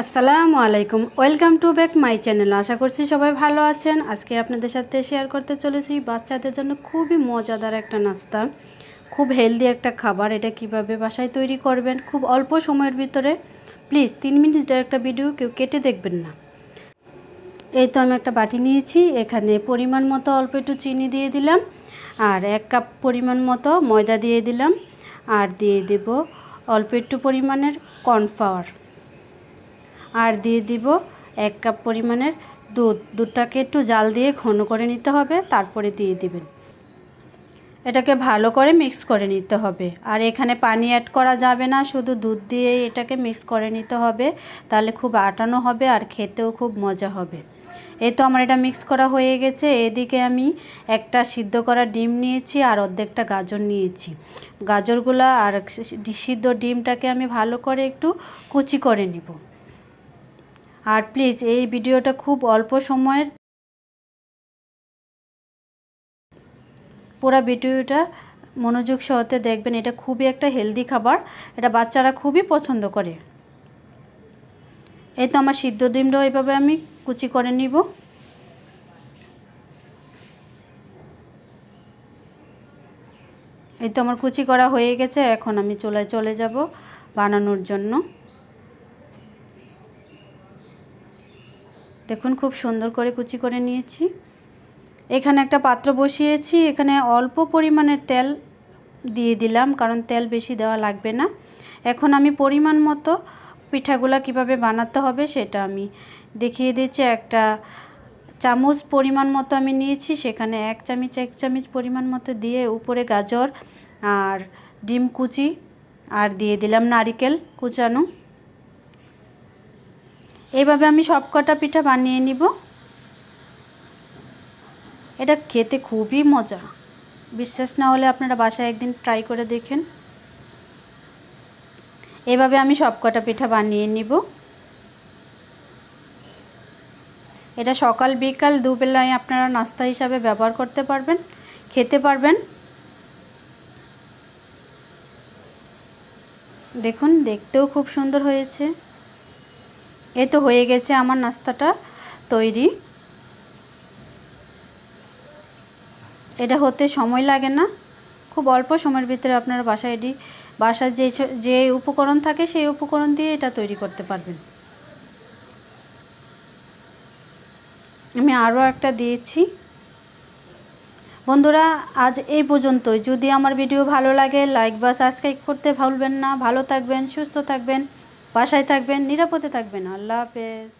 আসসালামু আলাইকুম, welcome to back my channel. আশা করছি সবাই ভালো আছেন। আজকে আপনাদের সাথে শেয়ার করতে চলেছি বাচ্চাদের জন্য খুবই মজাদার একটা নাস্তা, খুব হেলদি একটা খাবার। এটা কিভাবে বাসায় তৈরি করবেন খুব অল্প সময়ের ভিতরে। প্লিজ 3 মিনিটের একটা ভিডিও কেউ কেটে দেখবেন না। এই তো আমি একটা বাটি নিয়েছি, এখানে পরিমাণ মতো অল্প একটু চিনি দিয়ে দিলাম, আর 1 কাপ পরিমাণ মতো ময়দা দিয়ে দিলাম, আর দিয়ে দেব অল্প একটু পরিমাণের কর্নফ্লাওয়ার, আর দিয়ে দিব 1 কাপ পরিমাণের দুধটাকে একটু জাল দিয়ে ঘন করে নিতে হবে, তারপরে দিয়ে দিবেন। এটাকে ভালো করে মিক্স করে নিতে হবে, আর এখানে পানি অ্যাড করা যাবে না, শুধু দুধ দিয়ে এটাকে মিক্স করে নিতে হবে, তাহলে খুব আটানো হবে আর খেতেও খুব মজা হবে। এই তো আমার এটা মিক্স করা হয়ে গেছে। এদিকে আমি একটা সিদ্ধ করা ডিম নিয়েছি আর অর্ধেকটা গাজর নিয়েছি। গাজরগুলো আর সিদ্ধ ডিমটাকে আমি ভালো করে একটু কুচি করে নিব। আর প্লিজ এই ভিডিওটা খুব অল্প সময়ের, পুরো ভিডিওটা মনোযোগ সহকারে দেখবেন। এটা খুবই একটা হেলদি খাবার, এটা বাচ্চারা খুবই পছন্দ করে। এই তো আমার সিদ্ধ ডিমটাও এইভাবে আমি কুচি করে নিব। এই তো আমার কুচি করা হয়ে গেছে। এখন আমি চুলায় চলে যাব বানানোর জন্য। দেখুন খুব সুন্দর করে কুচি করে নিয়েছি। এখানে একটা পাত্র বসিয়েছি, এখানে অল্প পরিমাণের তেল দিয়ে দিলাম, কারণ তেল বেশি দেওয়া লাগবে না। এখন আমি পরিমাণ মতো পিঠাগুলা কিভাবে বানাতে হবে সেটা আমি দেখিয়ে দিচ্ছি। একটা চামচ পরিমাণ মতো আমি নিয়েছি, সেখানে 1 চামচ পরিমাণ মতো দিয়ে উপরে গাজর আর ডিম কুচি আর দিয়ে দিলাম নারকেল কুচানো। এইভাবে আমি সবকটা পিঠা বানিয়ে নিব। এটা খেতে খুবই মজা, বিশ্বাস না হলে আপনারা বাসায় একদিন ট্রাই করে দেখেন। এভাবে আমি সবকটা পিঠা বানিয়ে নিব। এটা সকাল বিকাল দুবেলায় আপনারা নাস্তা হিসাবে ব্যবহার করতে পারবেন, খেতে পারবেন। দেখুন দেখতেও খুব সুন্দর হয়েছে। এই তো হয়ে গেছে আমার নাস্তাটা তৈরি। এটা হতে সময় লাগে না, খুব অল্প সময়ের ভিতরে আপনারা বাসায় যে উপকরণ থাকে সেই উপকরণ দিয়ে এটা তৈরি করতে পারবেন। আমি আরও একটা দিয়েছি। বন্ধুরা আজ এই পর্যন্তই। যদি আমার ভিডিও ভালো লাগে লাইক বা সাবস্ক্রাইব করতে ভুলবেন না। ভালো থাকবেন, সুস্থ থাকবেন, বাসায় থাকবেন, নিরাপদে থাকবেন। আল্লাহ হাফেজ।